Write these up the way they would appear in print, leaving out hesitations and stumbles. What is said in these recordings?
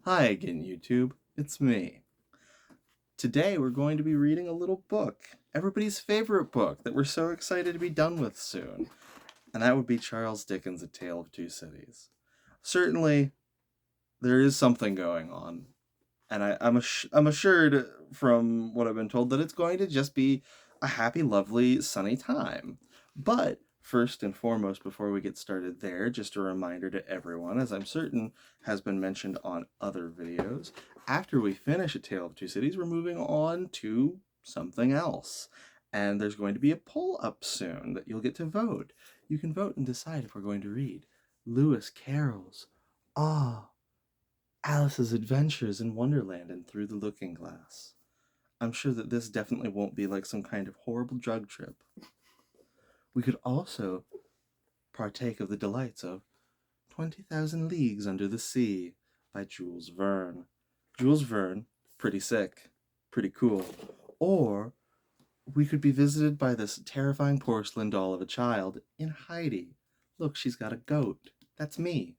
Hi again, YouTube. It's me. Today we're going to be reading a little book, everybody's favorite book that we're so excited to be done with soon, and that would be Charles Dickens' A Tale of Two Cities. Certainly, there is something going on, and I'm assured from what I've been told that it's going to just be a happy, lovely, sunny time. But first and foremost, before we get started there, just a reminder to everyone, as I'm certain has been mentioned on other videos, after we finish A Tale of Two Cities, we're moving on to something else. And there's going to be a poll up soon that you'll get to vote. You can vote and decide if we're going to read Lewis Carroll's Ah, Alice's Adventures in Wonderland and Through the Looking Glass. I'm sure that this definitely won't be like some kind of horrible drug trip. We could also partake of the delights of 20,000 Leagues Under the Sea by Jules Verne. Jules Verne, pretty sick, pretty cool. Or we could be visited by this terrifying porcelain doll of a child in Heidi. Look, she's got a goat. That's me.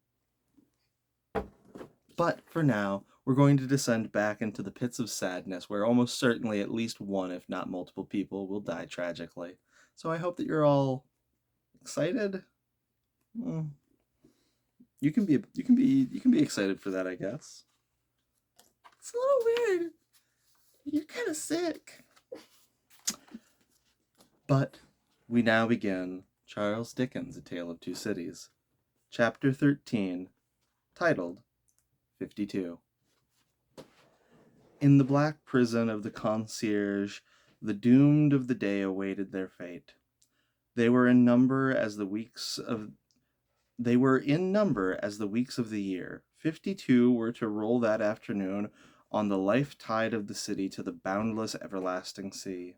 But for now, we're going to descend back into the pits of sadness where almost certainly at least one, if not multiple people, will die tragically. So I hope that you're all excited. Mm, you can be excited for that, I guess. It's a little weird. You're kind of sick. But we now begin Charles Dickens' A Tale of Two Cities, Chapter 13, titled 52. In the black prison of the concierge, the doomed of the day awaited their fate. They were in number as the weeks of the year. 52 were to roll that afternoon on the life tide of the city to the boundless everlasting sea.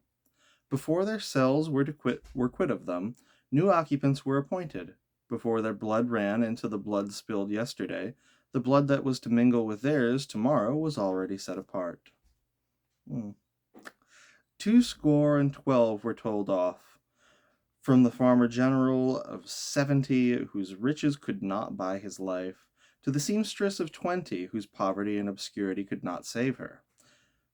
Before their cells were quit of them, new occupants were appointed. Before their blood ran into the blood spilled yesterday, the blood that was to mingle with theirs tomorrow was already set apart. 212 were told off, from the farmer general of 70, whose riches could not buy his life, to the seamstress of 20, whose poverty and obscurity could not save her.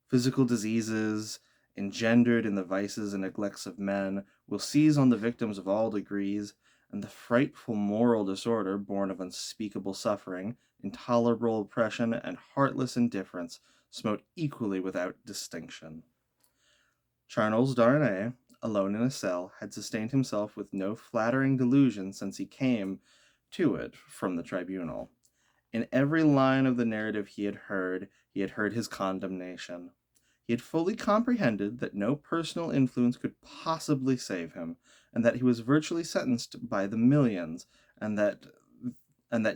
Physical diseases, engendered in the vices and neglects of men, will seize on the victims of all degrees, and the frightful moral disorder born of unspeakable suffering, intolerable oppression, and heartless indifference smote equally without distinction. Charles Darnay, alone in a cell, had sustained himself with no flattering delusion since he came to it from the tribunal. In every line of the narrative he had heard his condemnation. He had fully comprehended that no personal influence could possibly save him, and that he was virtually sentenced by the millions, and that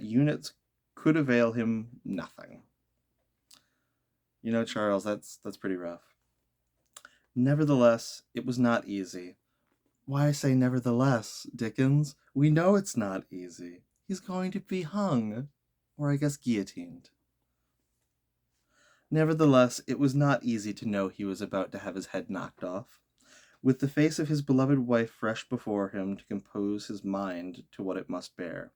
units could avail him nothing. You know, Charles, that's pretty rough. Nevertheless, it was not easy. Why say nevertheless, Dickens? We know it's not easy. He's going to be hung, or I guess guillotined. Nevertheless, it was not easy to know he was about to have his head knocked off. With the face of his beloved wife fresh before him to compose his mind to what it must bear.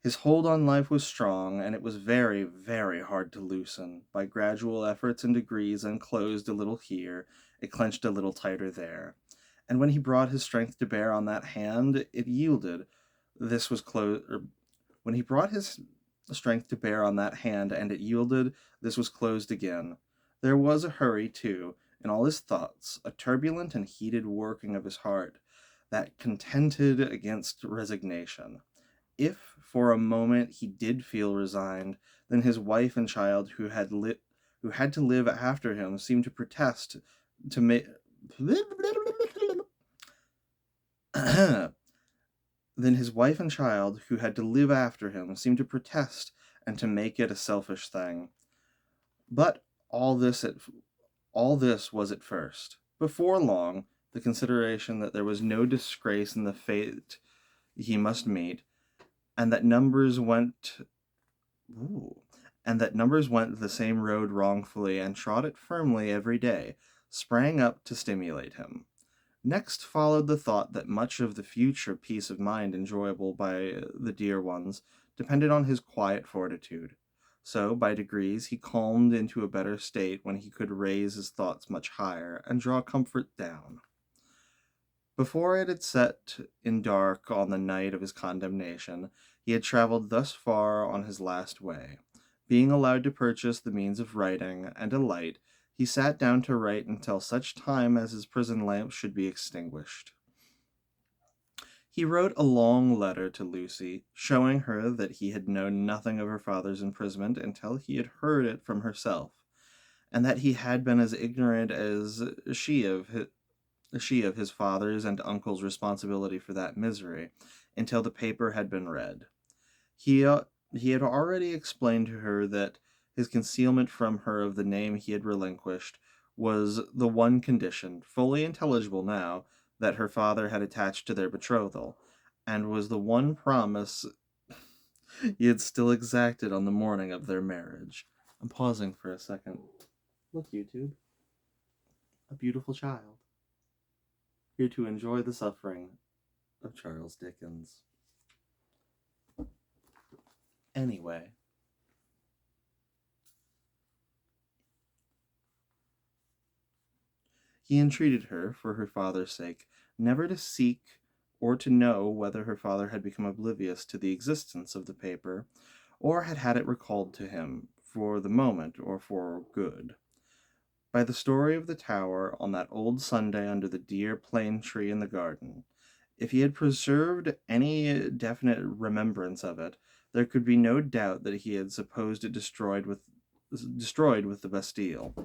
His hold on life was strong, and it was very, very hard to loosen. By gradual efforts and degrees, unclosed a little here, it clenched a little tighter there. And when he brought his strength to bear on that hand, it yielded. This was closed. When he brought his strength to bear on that hand, and it yielded, this was closed again. There was a hurry, too, in all his thoughts, a turbulent and heated working of his heart, that contended against resignation. If for a moment he did feel resigned, then his wife and child, who had to live after him, seemed to protest to make. Then his wife and child, who had to live after him, seemed to protest and to make it a selfish thing. But all this was at first. Before long, the consideration that there was no disgrace in the fate he must meet, and that numbers went the same road wrongfully and trod it firmly every day, sprang up to stimulate him. Next followed the thought that much of the future peace of mind enjoyable by the dear ones depended on his quiet fortitude. So, by degrees, he calmed into a better state when he could raise his thoughts much higher and draw comfort down. Before it had set in dark on the night of his condemnation, he had travelled thus far on his last way. Being allowed to purchase the means of writing and a light, he sat down to write until such time as his prison lamp should be extinguished. He wrote a long letter to Lucy, showing her that he had known nothing of her father's imprisonment until he had heard it from herself, and that he had been as ignorant as she of his father's and uncle's responsibility for that misery, until the paper had been read. He had already explained to her that his concealment from her of the name he had relinquished was the one condition, fully intelligible now, that her father had attached to their betrothal, and was the one promise he had still exacted on the morning of their marriage. I'm pausing for a second. Look, YouTube. A beautiful child. Here to enjoy the suffering of Charles Dickens. Anyway. He entreated her, for her father's sake, never to seek or to know whether her father had become oblivious to the existence of the paper, or had it recalled to him for the moment or for good. By the story of the tower on that old Sunday under the dear plane tree in the garden, if he had preserved any definite remembrance of it, there could be no doubt that he had supposed it destroyed with the Bastille.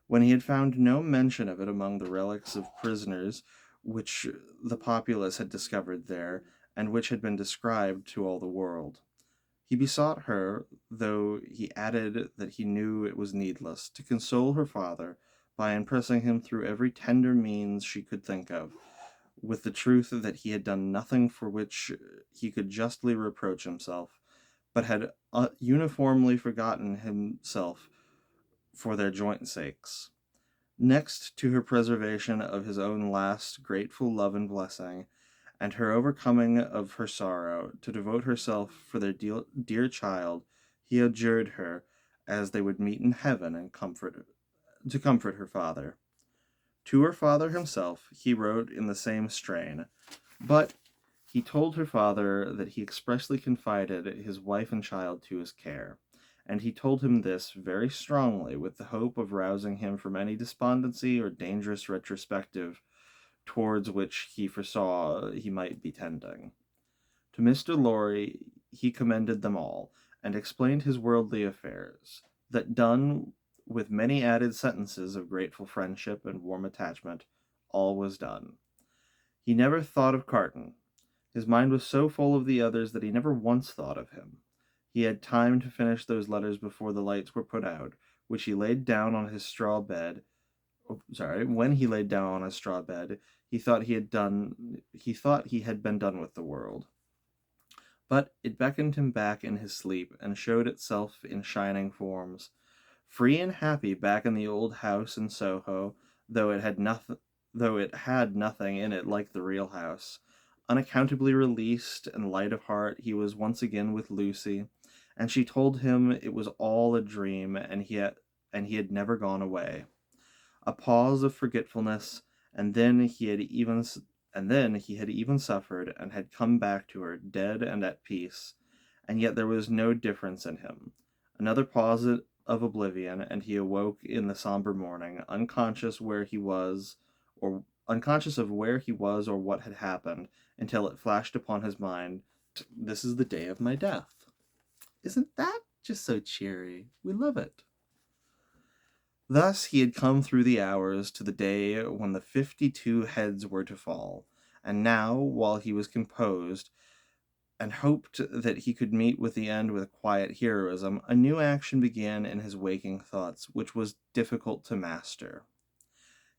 When he had found no mention of it among the relics of prisoners which the populace had discovered there, and which had been described to all the world. He besought her, though he added that he knew it was needless, to console her father by impressing him through every tender means she could think of, with the truth that he had done nothing for which he could justly reproach himself, but had uniformly forgotten himself for their joint sakes. Next to her preservation of his own last grateful love and blessing, and her overcoming of her sorrow, to devote herself for their dear child, he adjured her, as they would meet in heaven, and to comfort her father. To her father himself he wrote in the same strain, but he told her father that he expressly confided his wife and child to his care, and he told him this very strongly with the hope of rousing him from any despondency or dangerous retrospective towards which he foresaw he might be tending. To Mr. Lorry he commended them all, and explained his worldly affairs, that done with many added sentences of grateful friendship and warm attachment, all was done. He never thought of Carton. His mind was so full of the others that he never once thought of him. He had time to finish those letters before the lights were put out, which he laid down on his straw bed. When he laid down on his straw bed, he thought he had been done with the world. But it beckoned him back in his sleep, and showed itself in shining forms. Free and happy back in the old house in Soho, though it had nothing in it like the real house. Unaccountably released and light of heart, he was once again with Lucy, and she told him it was all a dream, and he had never gone away. A pause of forgetfulness, and then he had even suffered, and had come back to her, dead and at peace, and yet there was no difference in him. Another pause of oblivion, and he awoke in the somber morning, unconscious of where he was or what had happened, until it flashed upon his mind, "This is the day of my death." Isn't that just so cheery? We love it. Thus he had come through the hours to the day when the 52 heads were to fall, and now, while he was composed, and hoped that he could meet with the end with quiet heroism, a new action began in his waking thoughts, which was difficult to master.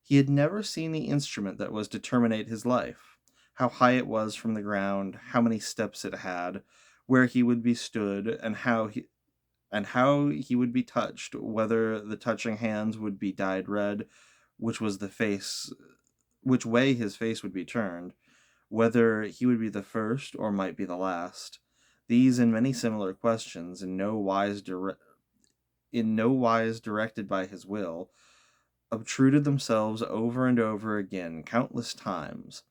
He had never seen the instrument that was to terminate his life, how high it was from the ground, how many steps it had, where he would be stood, and how he would be touched, whether the touching hands would be dyed red, which way his face would be turned, whether he would be the first or might be the last. These and many similar questions, in no wise in no wise directed by his will, obtruded themselves over and over again, countless times.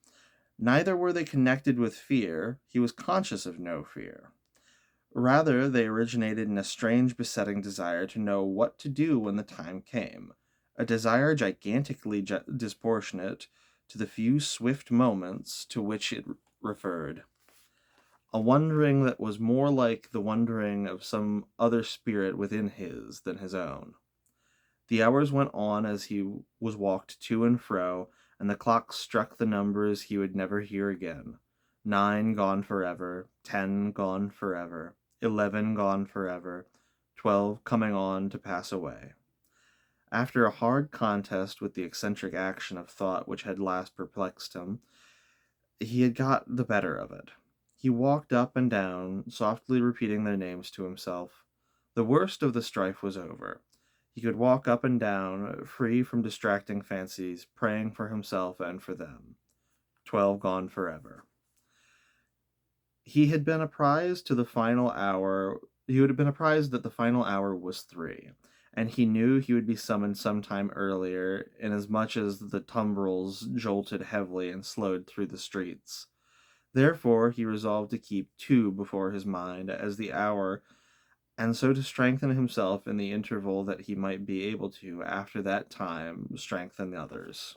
Neither were they connected with fear. He was conscious of no fear. Rather, they originated in a strange besetting desire to know what to do when the time came, a desire gigantically disproportionate to the few swift moments to which it referred, a wondering that was more like the wondering of some other spirit within his than his own. The hours went on as he was walked to and fro, and the clock struck the numbers he would never hear again. 9 gone forever, 10 gone forever, 11 gone forever, 12 coming on to pass away. After a hard contest with the eccentric action of thought which had last perplexed him, he had got the better of it. He walked up and down, softly repeating their names to himself. The worst of the strife was over. He could walk up and down, free from distracting fancies, praying for himself and for them. 12 gone forever. He had been apprised to the final hour. He would have been apprised that the final hour was 3, and he knew he would be summoned some time earlier, inasmuch as the tumbrils jolted heavily and slowed through the streets. Therefore, he resolved to keep 2 before his mind as the hour, and so to strengthen himself in the interval that he might be able to, after that time, strengthen others.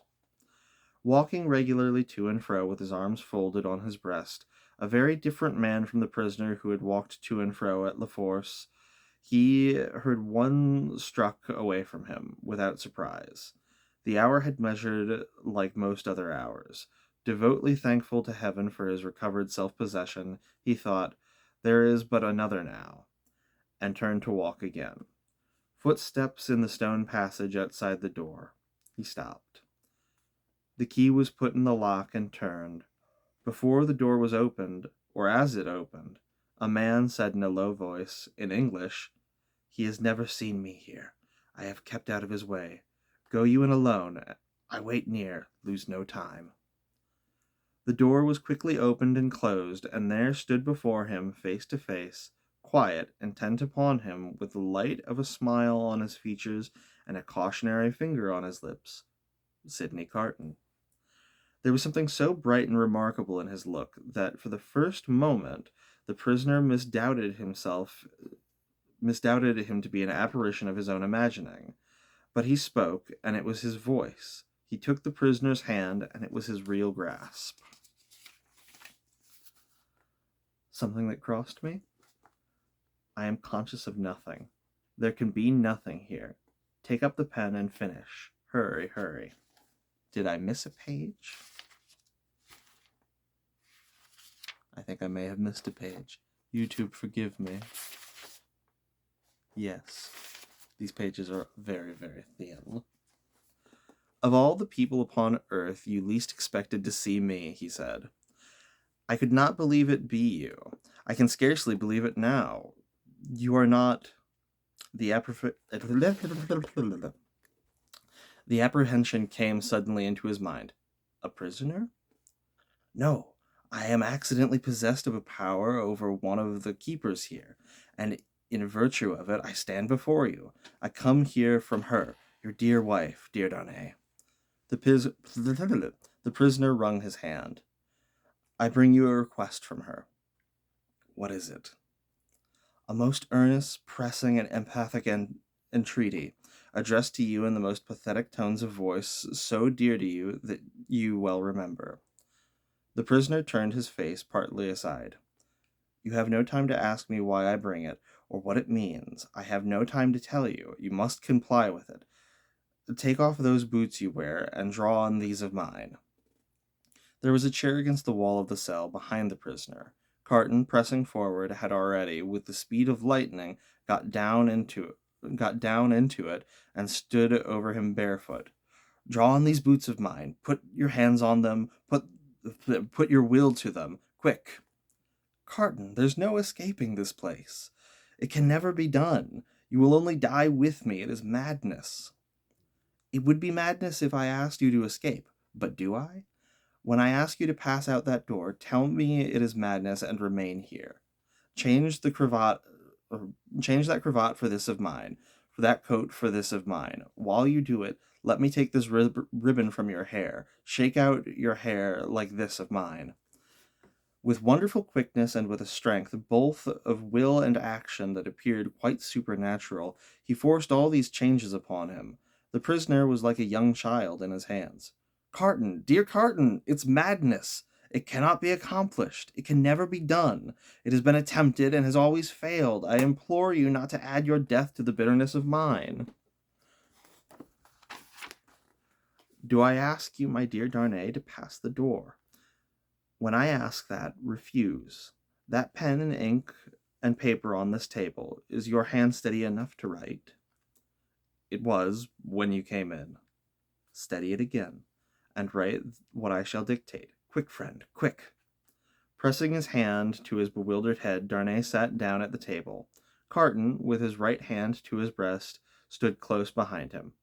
Walking regularly to and fro with his arms folded on his breast, a very different man from the prisoner who had walked to and fro at La Force, he heard one struck away from him, without surprise. The hour had measured like most other hours. Devoutly thankful to heaven for his recovered self-possession, he thought, "There is but another now," and turned to walk again. Footsteps in the stone passage outside the door. He stopped. The key was put in the lock and turned. Before the door was opened, or as it opened, a man said in a low voice, in English, "He has never seen me here. I have kept out of his way. Go you in alone. I wait near. Lose no time." The door was quickly opened and closed, and there stood before him, face to face, quiet, intent upon him, with the light of a smile on his features and a cautionary finger on his lips, Sidney Carton. There was something so bright and remarkable in his look that for the first moment the prisoner misdoubted him to be an apparition of his own imagining. But he spoke, and it was his voice. He took the prisoner's hand, and it was his real grasp. Something that crossed me? I am conscious of nothing. There can be nothing here. Take up the pen and finish. Hurry, hurry. Did I miss a page? I think I may have missed a page. YouTube, forgive me. Yes, these pages are very, very thin. "Of all the people upon earth, you least expected to see me," he said. "I could not believe it be you. I can scarcely believe it now. You are not..." The apprehension came suddenly into his mind. "A prisoner?" "No, I am accidentally possessed of a power over one of the keepers here, and in virtue of it I stand before you. I come here from her, your dear wife, dear Darnay." The prisoner wrung his hand. "I bring you a request from her." "What is it?" "A most earnest, pressing, and emphatic entreaty, addressed to you in the most pathetic tones of voice, so dear to you that you well remember." The prisoner turned his face partly aside. "You have no time to ask me why I bring it, or what it means. I have no time to tell you. You must comply with it. Take off those boots you wear, and draw on these of mine." There was a chair against the wall of the cell, behind the prisoner. Carton, pressing forward, had already, with the speed of lightning, got down into it, and stood over him barefoot. "Draw on these boots of mine. Put your hands on them. Put your will to them. Quick." "Carton, there's no escaping this place. It can never be done. You will only die with me. It is madness." "It would be madness if I asked you to escape. But do I? When I ask you to pass out that door, tell me it is madness and remain here. Change that cravat for this of mine, that coat for this of mine. While you do it, let me take this ribbon from your hair. Shake out your hair like this of mine." With wonderful quickness and with a strength both of will and action that appeared quite supernatural, he forced all these changes upon him. The prisoner was like a young child in his hands. "Carton, dear Carton, it's madness. It cannot be accomplished. It can never be done. It has been attempted and has always failed. I implore you not to add your death to the bitterness of mine." "Do I ask you, my dear Darnay, to pass the door? When I ask that, refuse. That pen and ink and paper on this table, is your hand steady enough to write?" "It was, when you came in." "Steady it again, and write what I shall dictate. Quick, friend, quick." Pressing his hand to his bewildered head, Darnay sat down at the table. Carton, with his right hand to his breast, stood close behind him.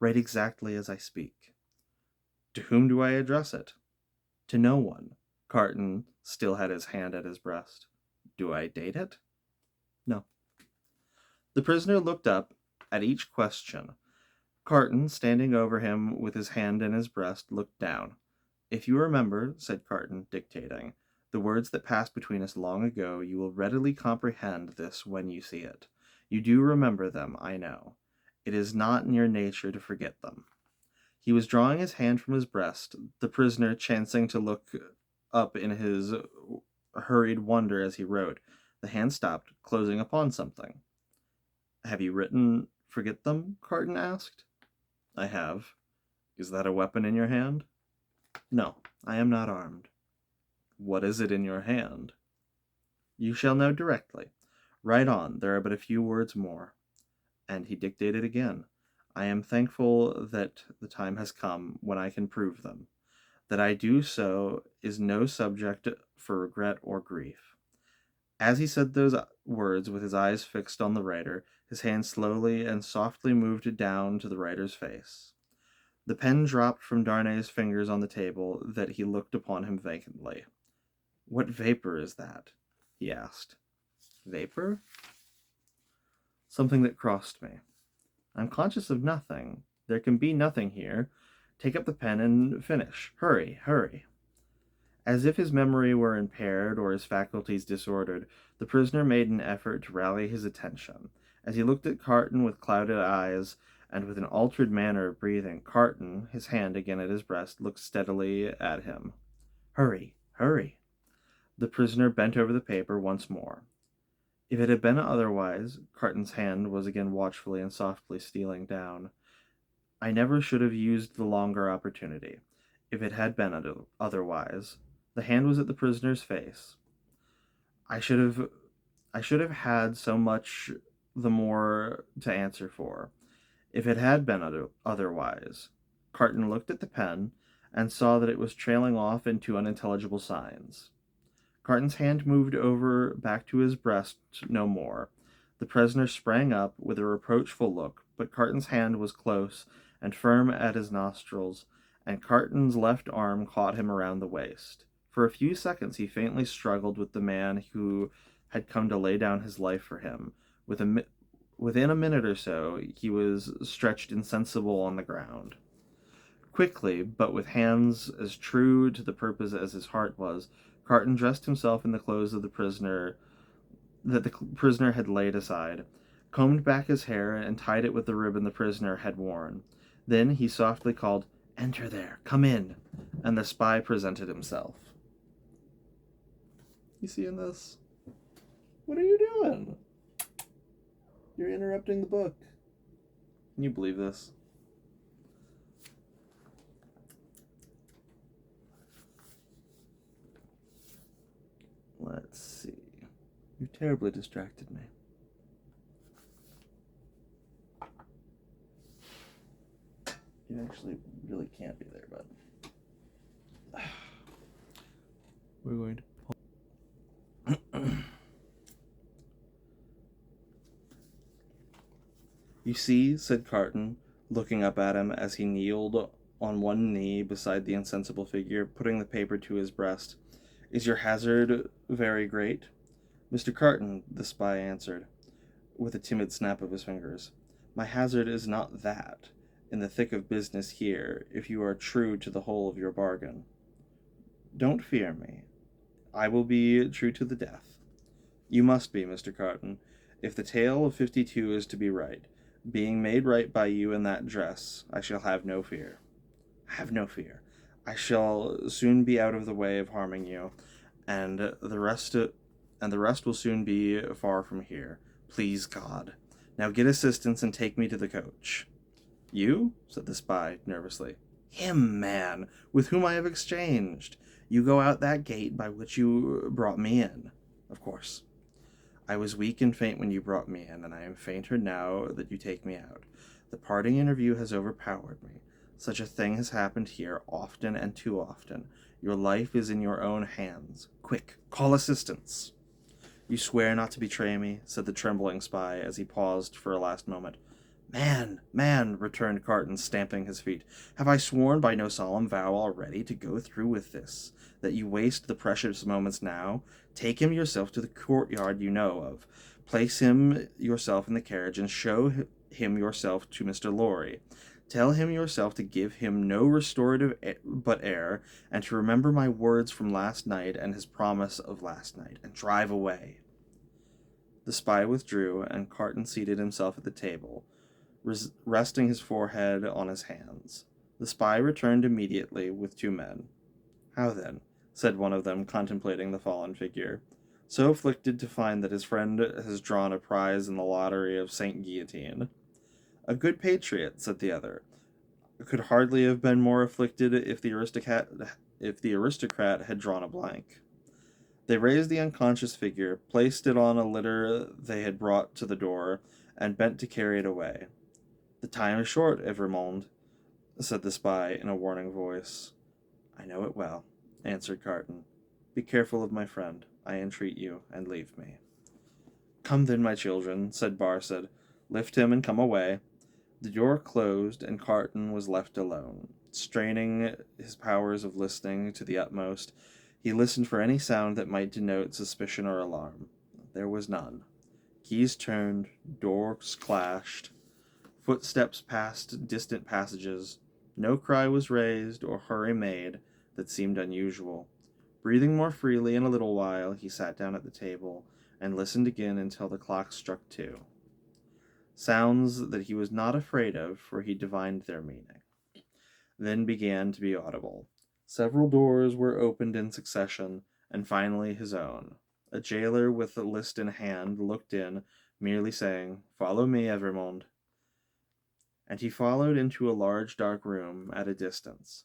"Write exactly as I speak." "To whom do I address it?" "To no one." Carton still had his hand at his breast. "Do I date it?" "No." The prisoner looked up at each question. Carton, standing over him with his hand in his breast, looked down. "If you remember," said Carton, dictating, "the words that passed between us long ago, you will readily comprehend this when you see it. You do remember them, I know. It is not in your nature to forget them." He was drawing his hand from his breast, the prisoner chancing to look up in his hurried wonder as he wrote. The hand stopped, closing upon something. "Have you written 'forget them'?" Carton asked. "I have." "Is that a weapon in your hand?" "No, I am not armed." "What is it in your hand?" "You shall know directly. Write on, there are but a few words more." And he dictated again. "I am thankful that the time has come when I can prove them. That I do so is no subject for regret or grief." As he said those words with his eyes fixed on the writer, his hand slowly and softly moved down to the writer's face. The pen dropped from Darnay's fingers on the table, that he looked upon him vacantly. "What vapor is that?" he asked. "Vapor?" "Something that crossed me." "I'm conscious of nothing. There can be nothing here. Take up the pen and finish. Hurry, hurry." As if his memory were impaired or his faculties disordered, the prisoner made an effort to rally his attention. As he looked at Carton with clouded eyes and with an altered manner of breathing, Carton, his hand again at his breast, looked steadily at him. "Hurry, hurry." The prisoner bent over the paper once more. If it had been otherwise, Carton's hand was again watchfully and softly stealing down. "I never should have used the longer opportunity. If it had been otherwise." The hand was at the prisoner's face. I should have had so much the more to answer for. If it had been otherwise." Carton looked at the pen and saw that it was trailing off into unintelligible signs. Carton's hand moved over back to his breast no more. The prisoner sprang up with a reproachful look, but Carton's hand was close and firm at his nostrils, and Carton's left arm caught him around the waist. For a few seconds he faintly struggled with the man who had come to lay down his life for him. Within a minute or so he was stretched insensible on the ground. Quickly, but with hands as true to the purpose as his heart was, Carton dressed himself in the clothes of the prisoner had laid aside, combed back his hair, and tied it with the ribbon the prisoner had worn. Then he softly called, "Enter there, come in," and the spy presented himself. You seeing this? What are you doing? You're interrupting the book. Can you believe this? Let's see. You terribly distracted me. You actually really can't be there, but we're going to. "You see," said Carton, looking up at him as he kneeled on one knee beside the insensible figure, putting the paper to his breast, "is your hazard very great?" "Mr. Carton," the spy answered, with a timid snap of his fingers, My hazard is not that, in the thick of business here, if you are true to the whole of your bargain. Don't fear me. I will be true to the death. You must be, Mr. Carton. If the tale of 52 is to be right, being made right by you in that dress, I shall have no fear. Have no fear. I shall soon be out of the way of harming you, and the rest will soon be far from here. Please God. Now get assistance and take me to the coach. You? Said the spy, nervously. Him, man, with whom I have exchanged. You go out that gate by which you brought me in. Of course. I was weak and faint when you brought me in, and I am fainter now that you take me out. The parting interview has overpowered me. Such a thing has happened here often and too often. Your life is in your own hands. Quick, call assistance. You swear not to betray me, said the trembling spy as he paused for a last moment. Man, returned Carton, stamping his feet. Have I sworn by no solemn vow already to go through with this, that you waste the precious moments now? Take him yourself to the courtyard you know of. Place him yourself in the carriage, and show him yourself to Mr. Lorry. Tell him yourself to give him no restorative but air, and to remember my words from last night and his promise of last night, and drive away. The spy withdrew, and Carton seated himself at the table, resting his forehead on his hands. The spy returned immediately with 2 men. How then? Said one of them, contemplating the fallen figure. So afflicted to find that his friend has drawn a prize in the lottery of St. Guillotine. A good patriot, said the other. Could hardly have been more afflicted if the aristocrat had drawn a blank. They raised the unconscious figure, placed it on a litter they had brought to the door, and bent to carry it away. The time is short, Evrémonde, said the spy in a warning voice. I know it well, answered Carton. Be careful of my friend, I entreat you, and leave me. Come then, my children, said Barsad. Lift him and come away. The door closed, and Carton was left alone. Straining his powers of listening to the utmost, he listened for any sound that might denote suspicion or alarm. There was none. Keys turned, doors clashed, footsteps passed distant passages. No cry was raised or hurry made that seemed unusual. Breathing more freely in a little while, he sat down at the table and listened again until the clock struck 2. Sounds that he was not afraid of, for he divined their meaning, then began to be audible. Several doors were opened in succession, and finally his own. A jailer with a list in hand looked in, merely saying, Follow me, Evrémonde. And he followed into a large dark room at a distance.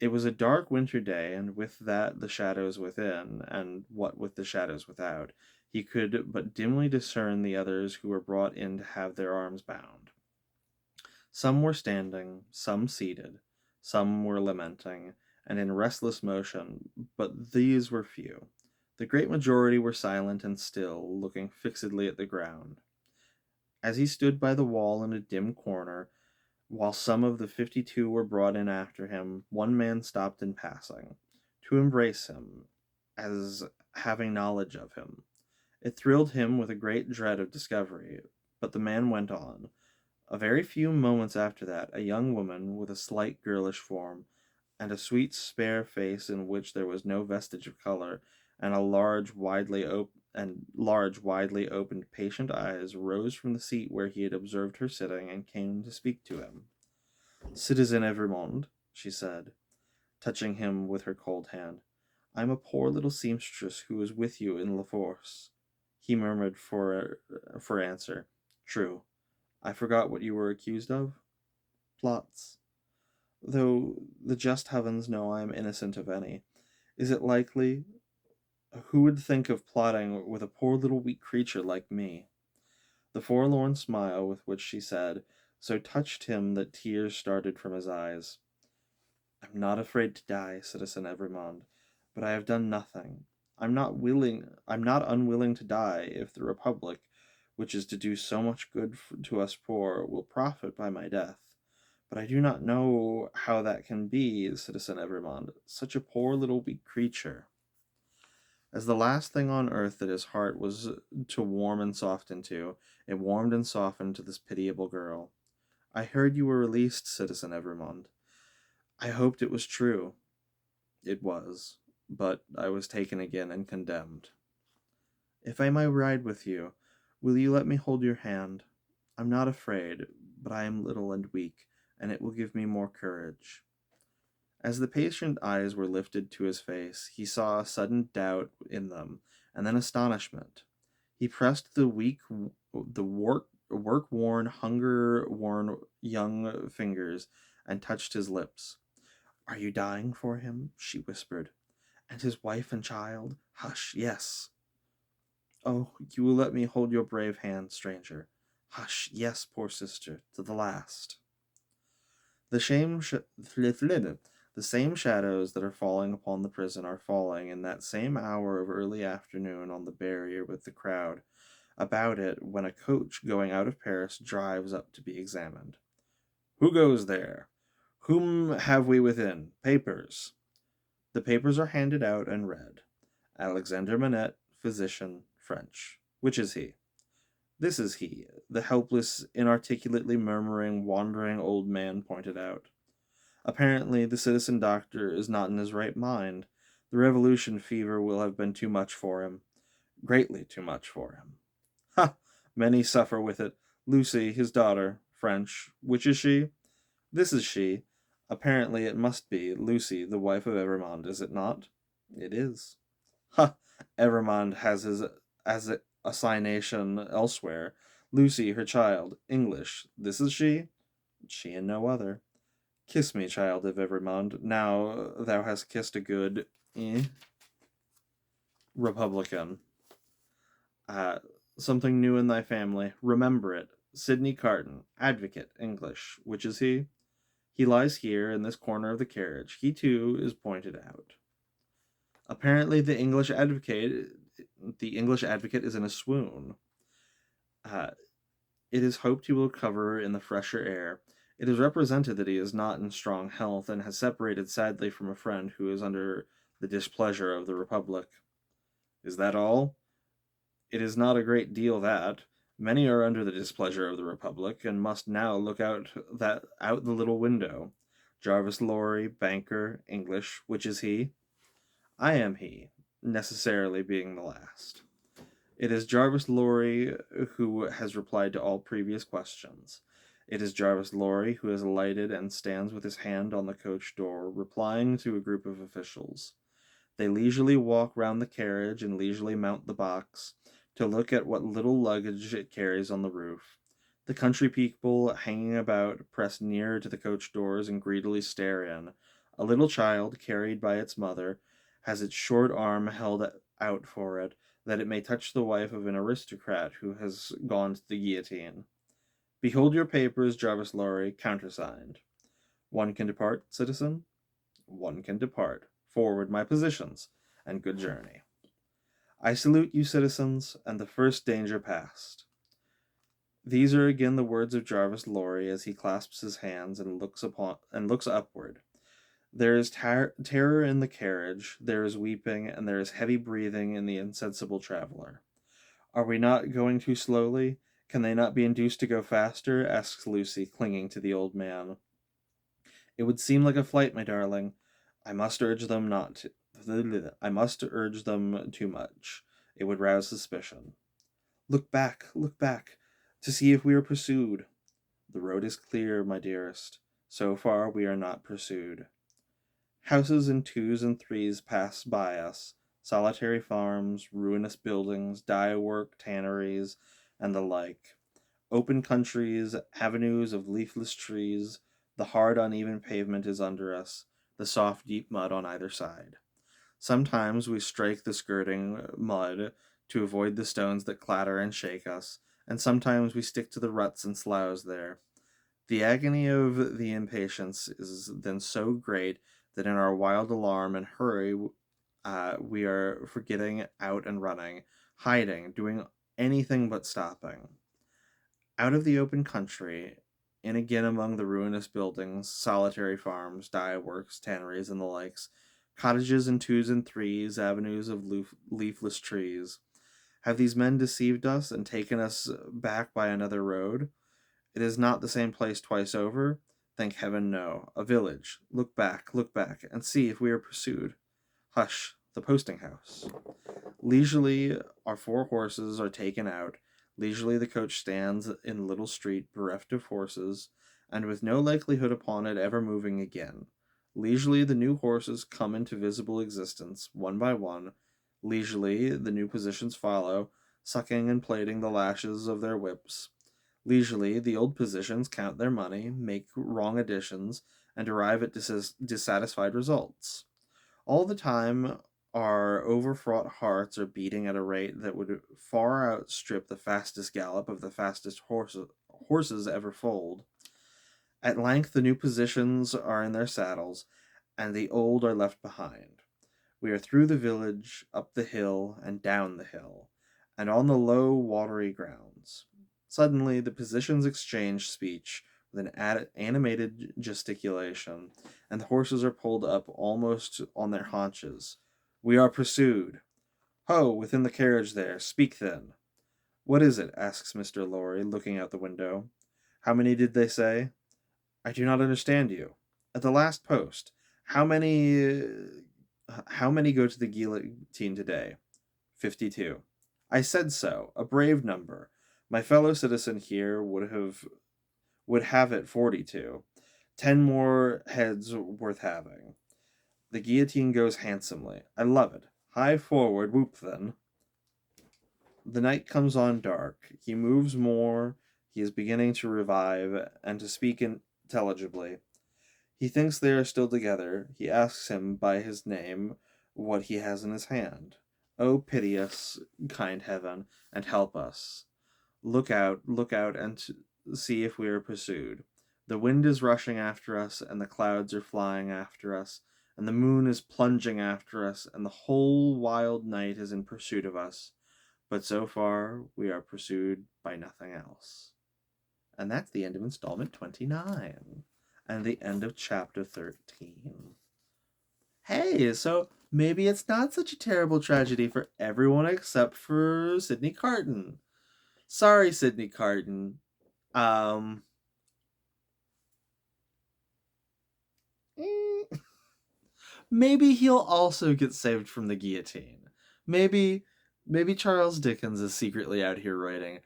It was a dark winter day, and with that the shadows within, and what with the shadows without, he could but dimly discern the others who were brought in to have their arms bound. Some were standing, some seated, some were lamenting, and in restless motion, but these were few. The great majority were silent and still, looking fixedly at the ground. As he stood by the wall in a dim corner, while some of the 52 were brought in after him, one man stopped in passing, to embrace him, as having knowledge of him. It thrilled him with a great dread of discovery, but the man went on. A very few moments after that, a young woman, with a slight girlish form, and a sweet spare face in which there was no vestige of color, and large, widely opened, patient eyes, rose from the seat where he had observed her sitting, and came to speak to him. Citizen Evrémonde, she said, touching him with her cold hand, I am a poor little seamstress who was with you in La Force. He murmured for answer, True. I forgot what you were accused of. Plots. Though the just heavens know I am innocent of any. Is it likely? Who would think of plotting with a poor little weak creature like me? The forlorn smile with which she said so touched him that tears started from his eyes. I'm not afraid to die, Citizen Evrémonde, but I have done nothing. I'm not unwilling to die if the Republic, which is to do so much good to us poor, will profit by my death. But I do not know how that can be, Citizen Evrémonde. Such a poor little weak creature. As the last thing on earth that his heart was to warm and soften to, it warmed and softened to this pitiable girl. I heard you were released, Citizen Evrémonde. I hoped it was true. It was, but I was taken again and condemned. If I may ride with you, will you let me hold your hand? I'm not afraid, but I am little and weak, and it will give me more courage. As the patient eyes were lifted to his face, he saw a sudden doubt in them, and then astonishment. He pressed the work-worn, hunger-worn young fingers and touched his lips. Are you dying for him? She whispered. And his wife and child? Hush, yes. Oh, you will let me hold your brave hand, stranger. Hush, yes, poor sister, to the last. The the same shadows that are falling upon the prison are falling in that same hour of early afternoon on the barrier with the crowd about it when a coach going out of Paris drives up to be examined. Who goes there? Whom have we within? Papers. The papers are handed out and read. Alexander Manette, physician, French. Which is he? This is he, the helpless, inarticulately murmuring, wandering old man pointed out. Apparently, the citizen doctor is not in his right mind. The revolution fever will have been too much for him. Greatly too much for him. Ha! Many suffer with it. Lucy, his daughter, French. Which is she? This is she. Apparently, it must be Lucy, the wife of Evrémonde, is it not? It is. Ha! Evrémonde has his assignation elsewhere. Lucy, her child, English. This is she? She and no other. Kiss me, child of Evrémonde. Now thou hast kissed a good Republican. Uh, Something new in thy family. Remember it. Sidney Carton, advocate, English. Which is he? He lies here in this corner of the carriage. He too is pointed out. Apparently, the English advocate is in a swoon. Uh, it is hoped he will recover in the fresher air. It is represented that he is not in strong health and has separated sadly from a friend who is under the displeasure of the Republic. Is that all? It is not a great deal that. Many are under the displeasure of the Republic, and must now look out the little window. Jarvis Lorry, banker, English, which is he? I am he, necessarily being the last. It is Jarvis Lorry who has replied to all previous questions. It is Jarvis Lorry who has alighted and stands with his hand on the coach door, replying to a group of officials. They leisurely walk round the carriage and leisurely mount the box to look at what little luggage it carries on the roof. The country people hanging about press near to the coach doors and greedily stare in. A little child, carried by its mother, has its short arm held out for it, that it may touch the wife of an aristocrat who has gone to the guillotine. Behold your papers, Jarvis Lorry, countersigned. One can depart, citizen? One can depart. Forward my positions, and good journey. I salute you, citizens, and the first danger past. These are again the words of Jarvis Lorry as he clasps his hands and looks upward. There is terror in the carriage, there is weeping, and there is heavy breathing in the insensible traveler. Are we not going too slowly? Can they not be induced to go faster? Asks Lucy, clinging to the old man. It would seem like a flight, my darling. I must urge them not to. I must urge them too much. It would rouse suspicion. Look back, to see if we are pursued. The road is clear, my dearest. So far we are not pursued. Houses in twos and threes pass by us, solitary farms, ruinous buildings, dye-work, tanneries, and the like. Open countries, avenues of leafless trees, the hard uneven pavement is under us, the soft deep mud on either side. Sometimes we strike the skirting mud to avoid the stones that clatter and shake us, and sometimes we stick to the ruts and sloughs there. The agony of the impatience is then so great that in our wild alarm and hurry we are forgetting out and running, hiding, doing anything but stopping. Out of the open country, in again among the ruinous buildings, solitary farms, dye works, tanneries, and the likes, Cottages in twos and threes, avenues of leafless trees. Have these men deceived us and taken us back by another road? It is not the same place twice over? Thank heaven, no. A village. Look back, and see if we are pursued. Hush, the posting house. Leisurely, our 4 horses are taken out. Leisurely, the coach stands in a little street, bereft of horses, and with no likelihood upon it ever moving again. Leisurely, the new horses come into visible existence, one by one. Leisurely, the new positions follow, sucking and plaiting the lashes of their whips. Leisurely, the old positions count their money, make wrong additions, and arrive at dissatisfied results. All the time, our overfraught hearts are beating at a rate that would far outstrip the fastest gallop of the fastest horses ever foaled. At length, the new positions are in their saddles, and the old are left behind. We are through the village, up the hill, and down the hill, and on the low, watery grounds. Suddenly, the positions exchange speech with an animated gesticulation, and the horses are pulled up almost on their haunches. We are pursued. Ho, within the carriage there, speak then. What is it? Asks Mr. Lorry, looking out the window. How many did they say? I do not understand you. At the last post, how many go to the guillotine today? 52. I said so. A brave number. My fellow citizen here would have it 42. 10 more heads worth having. The guillotine goes handsomely. I love it. High forward, whoop then. The night comes on dark. He moves more. He is beginning to revive and to speak intelligibly. He thinks they are still together. He asks him by his name what he has in his hand. Oh, pity us, kind heaven, and help us. Look out, and see if we are pursued. The wind is rushing after us, and the clouds are flying after us, and the moon is plunging after us, and the whole wild night is in pursuit of us. But so far, we are pursued by nothing else. And that's the end of installment 29, and the end of chapter 13. Hey, so maybe it's not such a terrible tragedy for everyone except for Sydney Carton. Sorry, Sydney Carton. Maybe he'll also get saved from the guillotine. Maybe Charles Dickens is secretly out here writing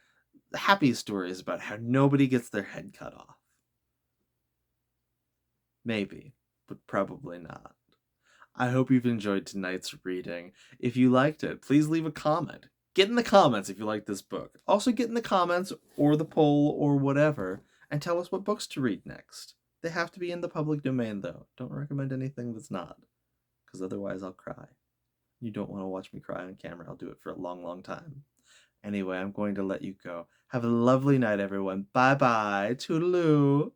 happy stories about how nobody gets their head cut off. Maybe, but probably not. I hope you've enjoyed tonight's reading. If you liked it, please leave a comment. Get in the comments if you like this book. Also get in the comments or the poll or whatever and tell us what books to read next. They have to be in the public domain though. Don't recommend anything that's not, because otherwise I'll cry. You don't want to watch me cry on camera. I'll do it for a long, long time. Anyway, I'm going to let you go. Have a lovely night, everyone. Bye-bye. Toodaloo.